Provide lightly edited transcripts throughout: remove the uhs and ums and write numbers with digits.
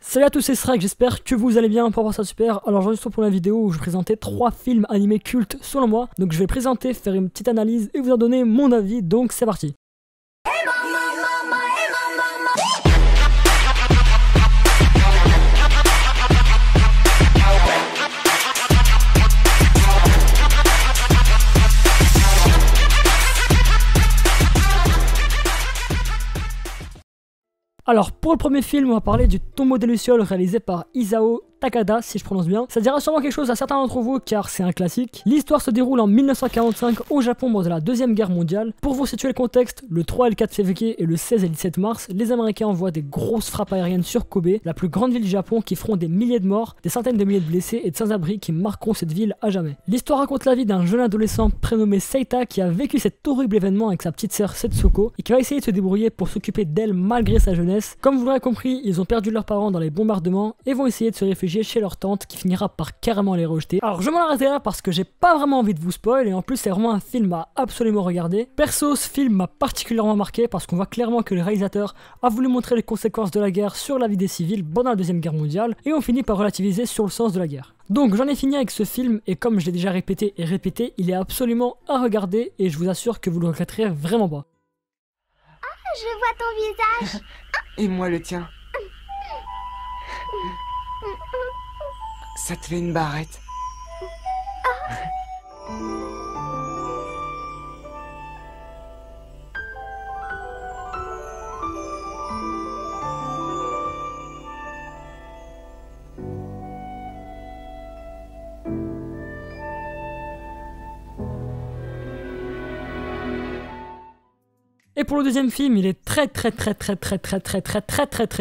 Salut à tous, c'est Shrek, j'espère que vous allez bien. Pour voir ça super, alors j'enregistre pour la vidéo où je présentais 3 films animés cultes selon moi. Donc je vais présenter, faire une petite analyse et vous en donner mon avis, donc c'est parti. Alors pour le premier film, on va parler du Tombeau des Lucioles réalisé par Isao Takada, si je prononce bien. Ça dira sûrement quelque chose à certains d'entre vous car c'est un classique. L'histoire se déroule en 1945 au Japon lors de la deuxième guerre mondiale. Pour vous situer le contexte, le 3 et le 4 février et le 16 et le 17 mars, les Américains envoient des grosses frappes aériennes sur Kobe, la plus grande ville du Japon, qui feront des milliers de morts, des centaines de milliers de blessés et de sans-abri qui marqueront cette ville à jamais. L'histoire raconte la vie d'un jeune adolescent prénommé Seita qui a vécu cet horrible événement avec sa petite sœur Setsuko et qui va essayer de se débrouiller pour s'occuper d'elle malgré sa jeunesse. Comme vous l'aurez compris, ils ont perdu leurs parents dans les bombardements et vont essayer de se réfugier chez leur tante qui finira par carrément les rejeter. Alors je m'en arrête là parce que j'ai pas vraiment envie de vous spoil et en plus c'est vraiment un film à absolument regarder. Perso, ce film m'a particulièrement marqué parce qu'on voit clairement que le réalisateur a voulu montrer les conséquences de la guerre sur la vie des civils pendant la deuxième guerre mondiale et on finit par relativiser sur le sens de la guerre. Donc j'en ai fini avec ce film et comme je l'ai déjà répété et répété, il est absolument à regarder et je vous assure que vous le regretterez vraiment pas. Ah, je vois ton visage. Et moi le tien. Ça te fait une barrette. Et pour le deuxième film, il est très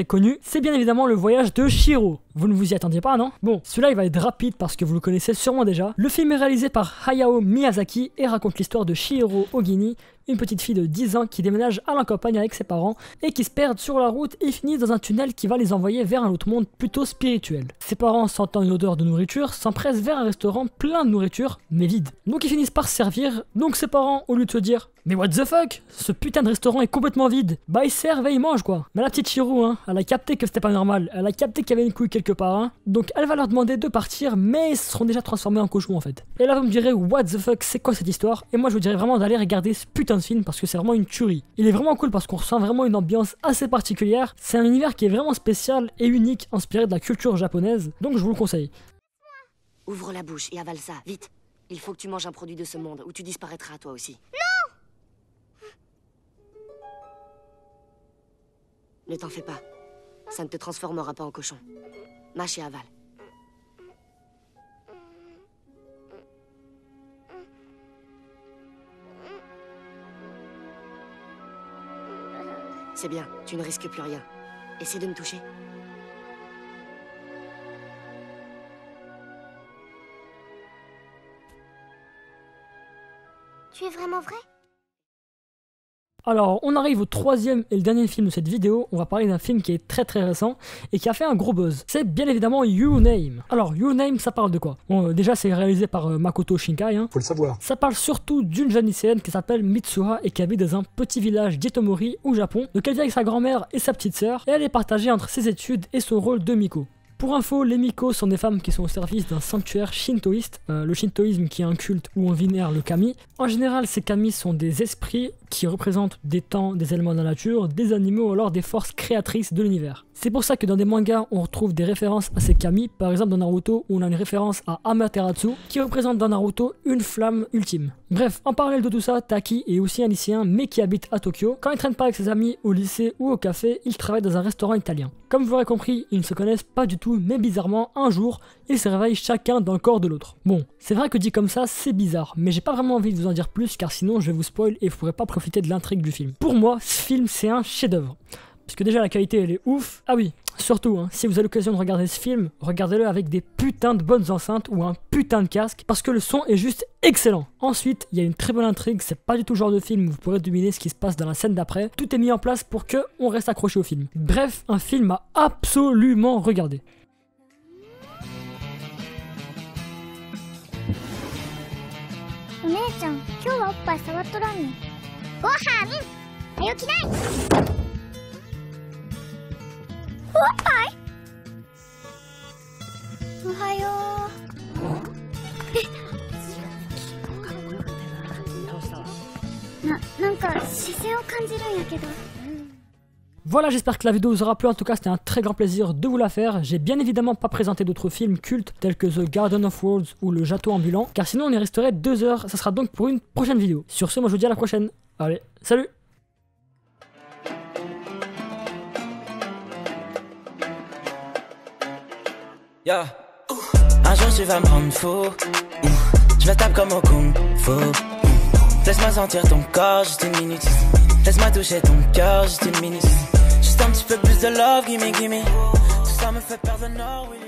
connu. C'est bien évidemment Le Voyage de Chihiro. Vous ne vous y attendiez pas, non? Bon, celui-là il va être rapide parce que vous le connaissez sûrement déjà. Le film est réalisé par Hayao Miyazaki et raconte l'histoire de Chihiro Ogini, une petite fille de 10 ans qui déménage à la campagne avec ses parents et qui se perdent sur la route et finissent dans un tunnel qui va les envoyer vers un autre monde plutôt spirituel. Ses parents, sentant une odeur de nourriture, s'empressent vers un restaurant plein de nourriture, mais vide. Donc ils finissent par se servir, donc ses parents, au lieu de se dire « Mais what the fuck? Ce putain de restaurant est complètement vide !» Bah ils servent et ils mangent quoi. Mais la petite Chihiro, elle a capté que c'était pas normal, elle a capté qu'il y avait une couille quelque part, donc elle va leur demander de partir, mais ils seront déjà transformés en cochons en fait. Et là vous me direz « What the fuck, c'est quoi cette histoire ?» Et moi je vous dirais vraiment d'aller regarder ce putain de film parce que c'est vraiment une tuerie. Il est vraiment cool parce qu'on ressent vraiment une ambiance assez particulière. C'est un univers qui est vraiment spécial et unique, inspiré de la culture japonaise, donc je vous le conseille. Ouvre la bouche et avale ça, vite. Il faut que tu manges un produit de ce monde ou tu disparaîtras toi aussi. Non! Ne t'en fais pas. Ça ne te transformera pas en cochon. Mâche et avale. C'est bien, tu ne risques plus rien. Essaie de me toucher. Tu es vraiment vrai? Alors, on arrive au troisième et le dernier film de cette vidéo. On va parler d'un film qui est très récent et qui a fait un gros buzz. C'est bien évidemment Your Name. Alors, Your Name, ça parle de quoi? Bon, déjà, c'est réalisé par Makoto Shinkai. Faut le savoir. Ça parle surtout d'une jeune lycéenne qui s'appelle Mitsuha et qui habite dans un petit village d'Itomori au Japon, donc elle vit avec sa grand-mère et sa petite sœur, et elle est partagée entre ses études et son rôle de Miko. Pour info, les Miko sont des femmes qui sont au service d'un sanctuaire shintoïste, le shintoïsme qui est un culte où on vénère le kami. En général, ces kami sont des esprits qui représentent des temps, des éléments de la nature, des animaux ou alors des forces créatrices de l'univers. C'est pour ça que dans des mangas, on retrouve des références à ces kami, par exemple dans Naruto, où on a une référence à Amaterasu, qui représente dans Naruto une flamme ultime. Bref, en parallèle de tout ça, Taki est aussi un lycéen, mais qui habite à Tokyo. Quand il traîne pas avec ses amis au lycée ou au café, il travaille dans un restaurant italien. Comme vous l'aurez compris, ils ne se connaissent pas du tout, mais bizarrement, un jour, ils se réveillent chacun dans le corps de l'autre. Bon, c'est vrai que dit comme ça, c'est bizarre, mais j'ai pas vraiment envie de vous en dire plus, car sinon je vais vous spoil et vous pourrez pas profiter de l'intrigue du film. Pour moi, ce film, c'est un chef-d'œuvre. Puisque déjà la qualité elle est ouf. Ah oui, surtout, si vous avez l'occasion de regarder ce film, regardez-le avec des putains de bonnes enceintes ou un putain de casque, parce que le son est juste excellent. Ensuite, il y a une très bonne intrigue, c'est pas du tout le genre de film où vous pourrez deviner ce qui se passe dans la scène d'après. Tout est mis en place pour que on reste accroché au film. Bref, un film à absolument regarder. 感じるんやけど。 Voilà, j'espère que la vidéo vous aura plu. En tout cas, c'était un très grand plaisir de vous la faire. J'ai bien évidemment pas présenté d'autres films cultes tels que The Garden of Worlds ou Le Château Ambulant, car sinon on y resterait 2 heures. Ça sera donc pour une prochaine vidéo. Sur ce, moi je vous dis à la prochaine. Allez, salut! Yeah. Un jour tu vas me rendre fou. Je le tape comme au kung fu. Laisse-moi sentir ton corps juste une minute. Laisse-moi toucher ton cœur juste une minute. Juste un petit peu plus de love, gimme, gimme. Tout ça me fait perdre le nord, oui.